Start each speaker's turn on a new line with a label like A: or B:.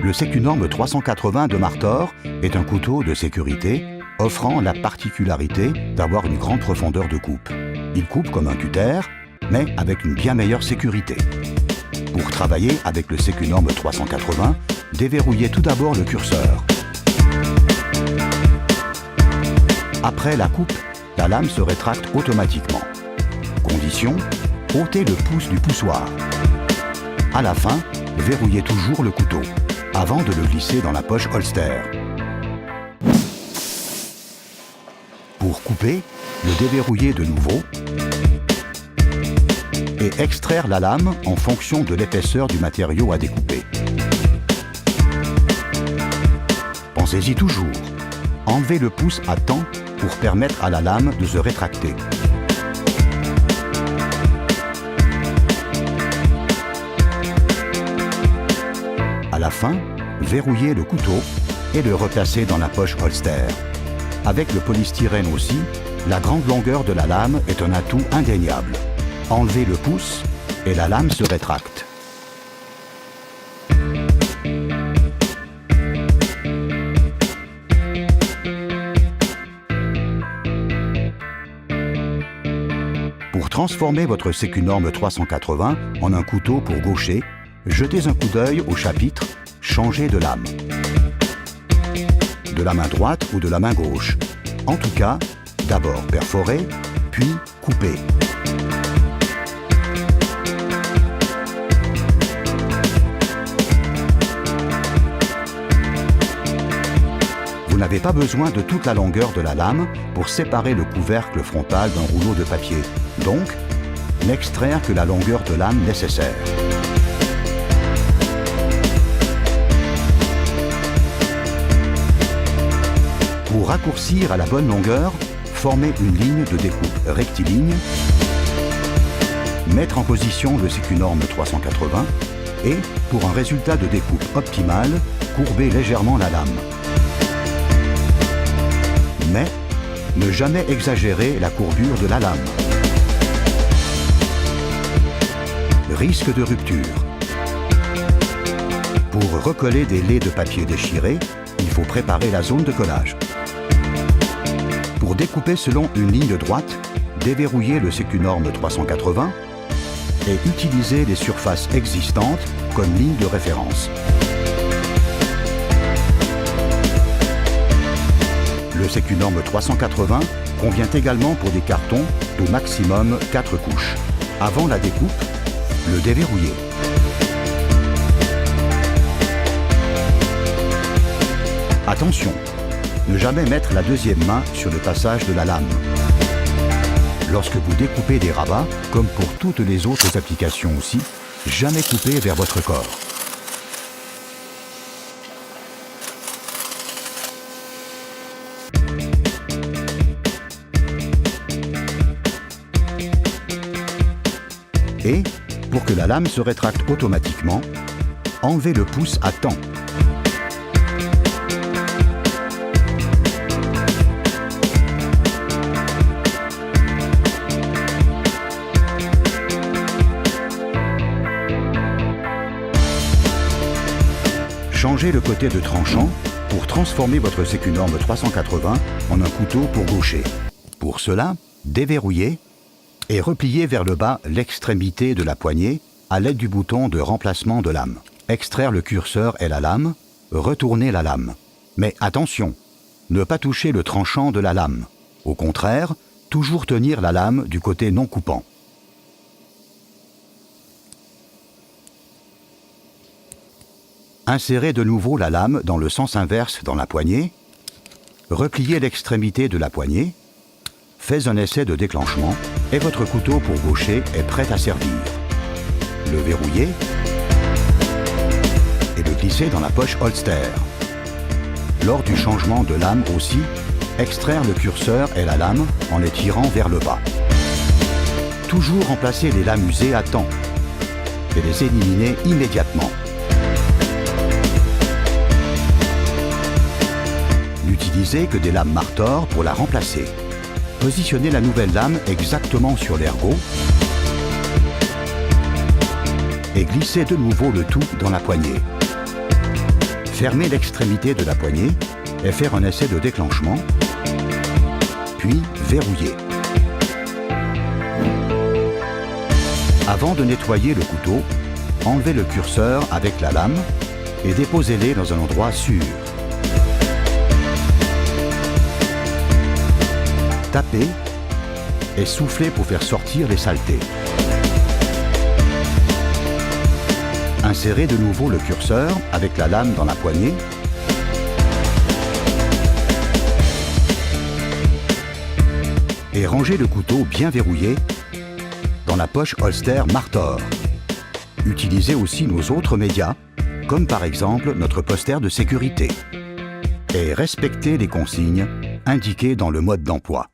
A: Le Secunorme 380 de Martor est un couteau de sécurité offrant la particularité d'avoir une grande profondeur de coupe. Il coupe comme un cutter, mais avec une bien meilleure sécurité. Pour travailler avec le Secunorme 380, déverrouillez tout d'abord le curseur. Après la coupe, la lame se rétracte automatiquement. Condition, ôtez le pouce du poussoir. À la fin, verrouillez toujours le couteau, avant de le glisser dans la poche holster. Pour couper, le déverrouiller de nouveau et extraire la lame en fonction de l'épaisseur du matériau à découper. Pensez-y toujours, enlevez le pouce à temps pour permettre à la lame de se rétracter. À la fin, verrouillez le couteau et le replacez dans la poche holster. Avec le polystyrène aussi, la grande longueur de la lame est un atout indéniable. Enlevez le pouce et la lame se rétracte. Pour transformer votre Secunorme 380 en un couteau pour gaucher, jetez un coup d'œil au chapitre « Changer de lame ». De la main droite ou de la main gauche. En tout cas, d'abord perforer, puis couper. Vous n'avez pas besoin de toute la longueur de la lame pour séparer le couvercle frontal d'un rouleau de papier. Donc, n'extraire que la longueur de lame nécessaire. Pour raccourcir à la bonne longueur, formez une ligne de découpe rectiligne, mettre en position le Secunorme 380 et, pour un résultat de découpe optimal, courber légèrement la lame. Mais ne jamais exagérer la courbure de la lame. Risque de rupture. Pour recoller des laies de papier déchirés, il faut préparer la zone de collage. Pour découper selon une ligne droite, déverrouillez le Secunorme 380 et utilisez les surfaces existantes comme ligne de référence. Le Secunorme 380 convient également pour des cartons d'au maximum 4 couches. Avant la découpe, le déverrouiller. Attention, ne jamais mettre la deuxième main sur le passage de la lame. Lorsque vous découpez des rabats, comme pour toutes les autres applications aussi, jamais couper vers votre corps. Et, pour que la lame se rétracte automatiquement, enlevez le pouce à temps. Changez le côté de tranchant pour transformer votre Secunorme 380 en un couteau pour gaucher. Pour cela, déverrouillez et repliez vers le bas l'extrémité de la poignée à l'aide du bouton de remplacement de lame. Extraire le curseur et la lame, retourner la lame. Mais attention, ne pas toucher le tranchant de la lame. Au contraire, toujours tenir la lame du côté non coupant. Insérez de nouveau la lame dans le sens inverse dans la poignée, repliez l'extrémité de la poignée, faites un essai de déclenchement et votre couteau pour gaucher est prêt à servir. Le verrouillez et le glissez dans la poche holster. Lors du changement de lame aussi, extraire le curseur et la lame en les tirant vers le bas. Toujours remplacer les lames usées à temps et les éliminer immédiatement. N'utilisez que des lames Martor pour la remplacer. Positionnez la nouvelle lame exactement sur l'ergot et glissez de nouveau le tout dans la poignée. Fermez l'extrémité de la poignée et faire un essai de déclenchement, puis verrouiller. Avant de nettoyer le couteau, enlevez le curseur avec la lame et déposez-les dans un endroit sûr. Tapez et soufflez pour faire sortir les saletés. Insérez de nouveau le curseur avec la lame dans la poignée et rangez le couteau bien verrouillé dans la poche holster Martor. Utilisez aussi nos autres médias, comme par exemple notre poster de sécurité. Et respectez les consignes indiquées dans le mode d'emploi.